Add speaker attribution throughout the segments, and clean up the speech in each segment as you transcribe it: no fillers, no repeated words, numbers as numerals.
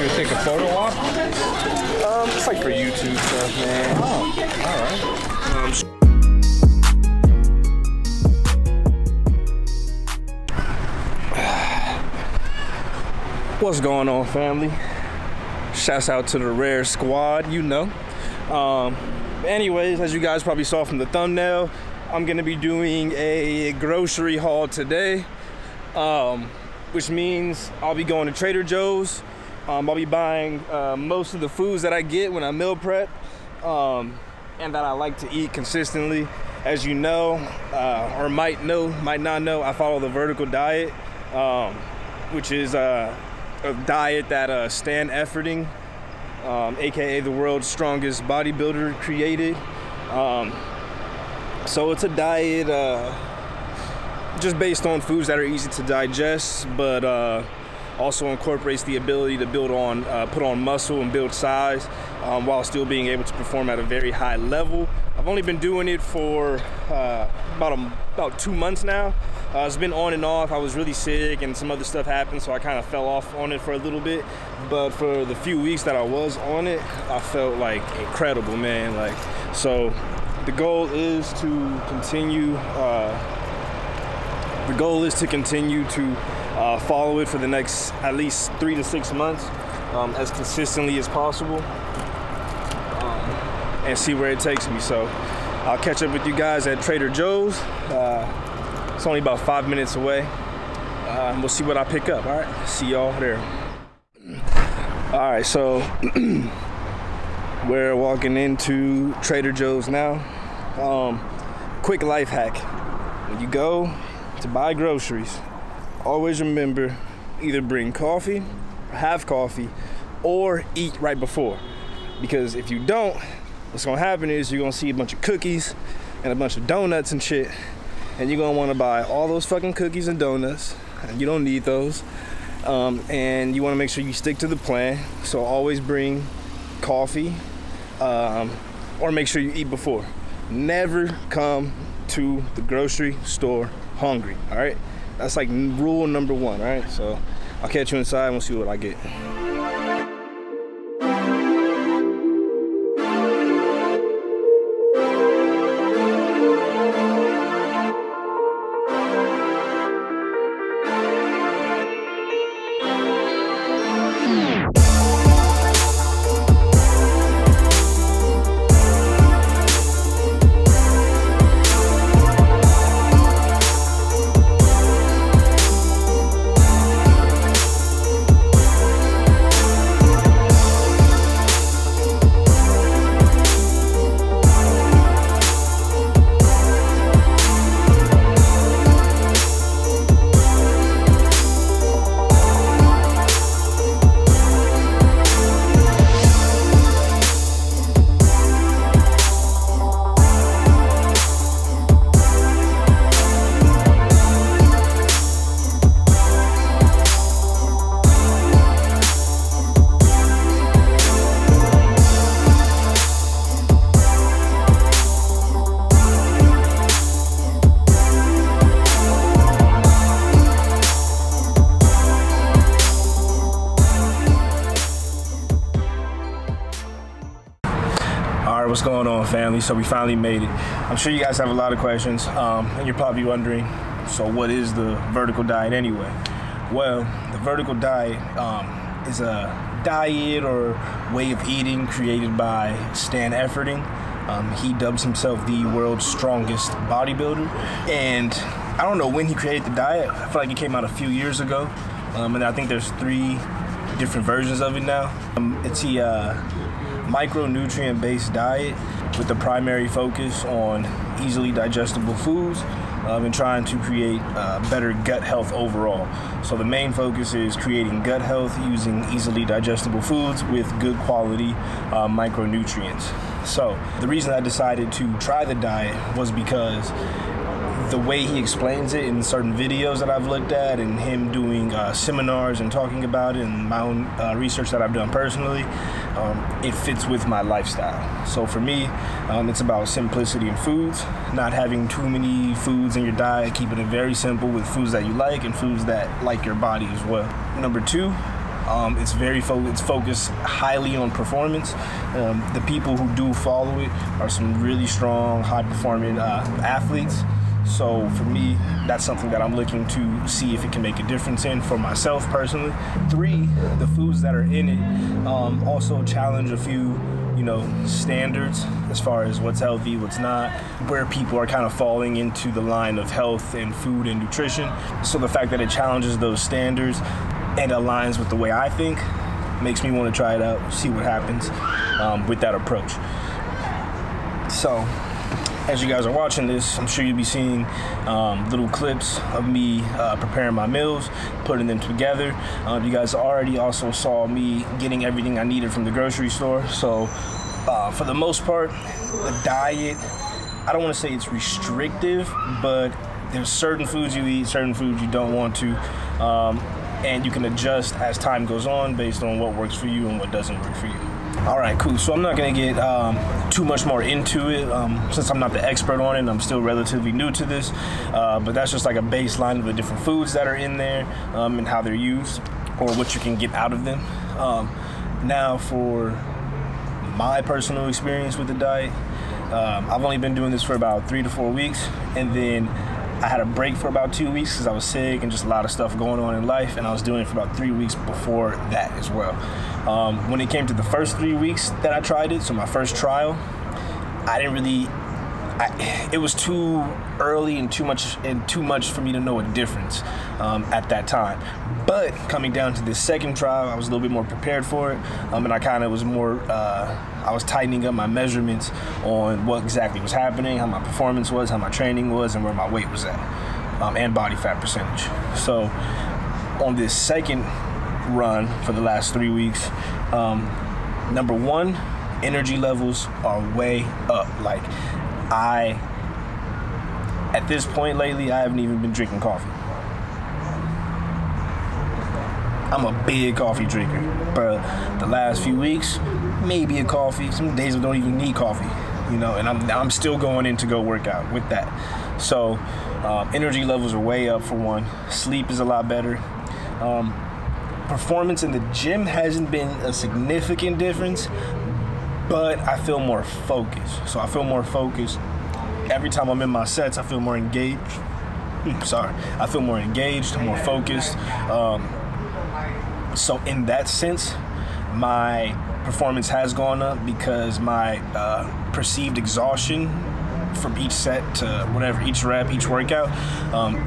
Speaker 1: ever take a photo op?
Speaker 2: It's like for YouTube stuff, man.
Speaker 1: Oh,
Speaker 2: all right. What's going on, family? Shouts out to the Rare Squad, you know. Anyways, as you guys probably saw from the thumbnail, I'm gonna be doing a grocery haul today, which means I'll be going to Trader Joe's. I'll be buying most of the foods that I get when I meal prep, and that I like to eat consistently. As you know, or might not know, I follow the vertical diet, which is a diet that Stan Efferding, aka the world's strongest bodybuilder, created. So it's a diet just based on foods that are easy to digest, but also incorporates the ability to put on muscle and build size, while still being able to perform at a very high level. I've only been doing it for about 2 months now. It's been on and off. I was really sick and some other stuff happened, so I kind of fell off on it for a little bit. But for the few weeks that I was on it, I felt like incredible, man. Like, so the goal is to continue. Follow it for the next at least 3 to 6 months, as consistently as possible, and see where it takes me. So I'll catch up with you guys at Trader Joe's. It's only about 5 minutes away, and we'll see what I pick up. All right, see y'all there. All right, so we're walking into Trader Joe's now. Quick life hack: when you go to buy groceries, always remember, either bring coffee, or have coffee, or eat right before. Because if you don't, what's gonna happen is you're gonna see a bunch of cookies and a bunch of donuts and shit, and you're gonna wanna buy all those fucking cookies and donuts, and you don't need those. And you wanna make sure you stick to the plan. So always bring coffee, or make sure you eat before. Never come to the grocery store hungry, all right? That's like rule number 1, all right? So I'll catch you inside and we'll see what I get. What's going on, family? So we finally made it. I'm sure you guys have a lot of questions, and you're probably wondering, so what is the vertical diet anyway? Well, the vertical diet is a diet or way of eating created by Stan Efferding. He dubs himself the world's strongest bodybuilder, and I don't know when he created the diet. I feel like it came out a few years ago, and I think there's 3 different versions of it now. It's a micronutrient-based diet with the primary focus on easily digestible foods, and trying to create better gut health overall. So the main focus is creating gut health using easily digestible foods with good quality micronutrients. So the reason I decided to try the diet was because the way he explains it in certain videos that I've looked at, and him doing seminars and talking about it, and my own research that I've done personally, it fits with my lifestyle. So for me, it's about simplicity in foods, not having too many foods in your diet, keeping it very simple with foods that you like and foods that like your body as well. Number 2, It's focused highly on performance. The people who do follow it are some really strong, high-performing athletes. So for me, that's something that I'm looking to see if it can make a difference in for myself personally. 3, the foods that are in it also challenge a few, standards as far as what's healthy, what's not, where people are kind of falling into the line of health and food and nutrition. So the fact that it challenges those standards and aligns with the way I think makes me want to try it out, see what happens with that approach. So as you guys are watching this, I'm sure you'll be seeing little clips of me preparing my meals, putting them together. You guys already also saw me getting everything I needed from the grocery store. So for the most part, the diet, I don't want to say it's restrictive, but there's certain foods you eat, certain foods you don't want to. And you can adjust as time goes on based on what works for you and what doesn't work for you. All right, cool. So I'm not going to get too much more into it since I'm not the expert on it and I'm still relatively new to this. But that's just like a baseline of the different foods that are in there and how they're used or what you can get out of them. Now for my personal experience with the diet, I've only been doing this for about 3 to 4 weeks, and then I had a break for about 2 weeks because I was sick and just a lot of stuff going on in life, and I was doing it for about 3 weeks before that as well. When it came to the first 3 weeks that I tried it, so my first trial, it was too early and too much for me to know a difference at that time. But coming down to this second trial, I was a little bit more prepared for it, and I kind of was more, I was tightening up my measurements on what exactly was happening, how my performance was, how my training was, and where my weight was at, and body fat percentage. So on this second run for the last 3 weeks, number 1, energy levels are way up. Like at this point lately, I haven't even been drinking coffee. I'm a big coffee drinker, but the last few weeks, maybe a coffee. Some days I don't even need coffee, and I'm still going in to go work out with that. So energy levels are way up for 1. Sleep is a lot better. Performance in the gym hasn't been a significant difference, but I feel more focused. So I feel more focused. Every time I'm in my sets, I feel more engaged. I feel more engaged, more focused. So in that sense, my performance has gone up because my perceived exhaustion from each set to whatever, each rep, each workout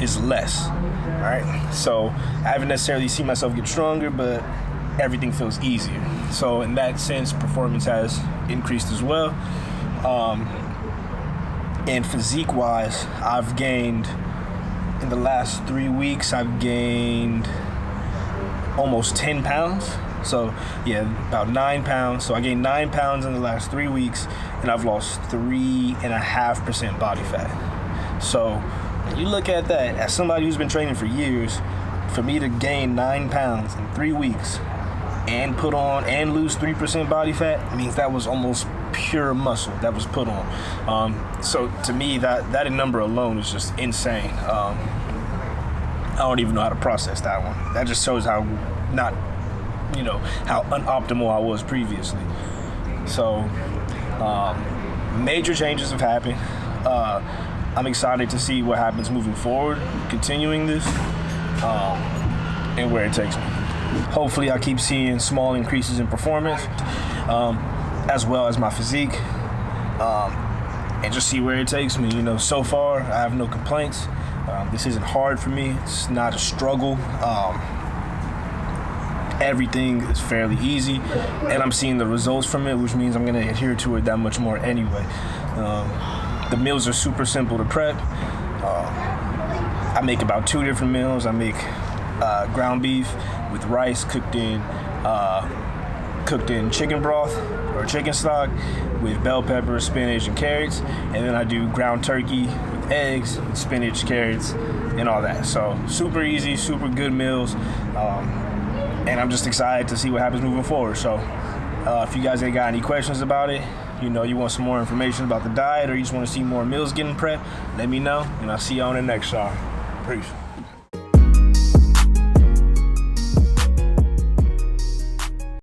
Speaker 2: is less. All right. So I haven't necessarily seen myself get stronger, but everything feels easier. So in that sense, performance has increased as well. And physique-wise, I've gained, in the last 3 weeks, I've gained almost 10 pounds. So yeah, about 9 pounds. So I gained 9 pounds in the last 3 weeks, and I've lost 3.5% body fat. So when you look at that, as somebody who's been training for years, for me to gain 9 pounds in 3 weeks and put on and lose 3% body fat means that was almost pure muscle that was put on. So to me, that number alone is just insane. I don't even know how to process that one. That just shows how how unoptimal I was previously. So major changes have happened. I'm excited to see what happens moving forward, continuing this, and where it takes me. Hopefully I keep seeing small increases in performance, as well as my physique, and just see where it takes me. So far I have no complaints. This isn't hard for me. It's not a struggle. Everything is fairly easy, and I'm seeing the results from it, which means I'm going to adhere to it that much more anyway. The meals are super simple to prep. I make about 2 different meals. I make ground beef with rice cooked in chicken broth or chicken stock with bell pepper, spinach, and carrots. And then I do ground turkey with eggs, spinach, carrots, and all that. So super easy, super good meals. And I'm just excited to see what happens moving forward. So if you guys ain't got any questions about it, you want some more information about the diet, or you just want to see more meals getting prepped, let me know, and I'll see you on the next shot. Peace.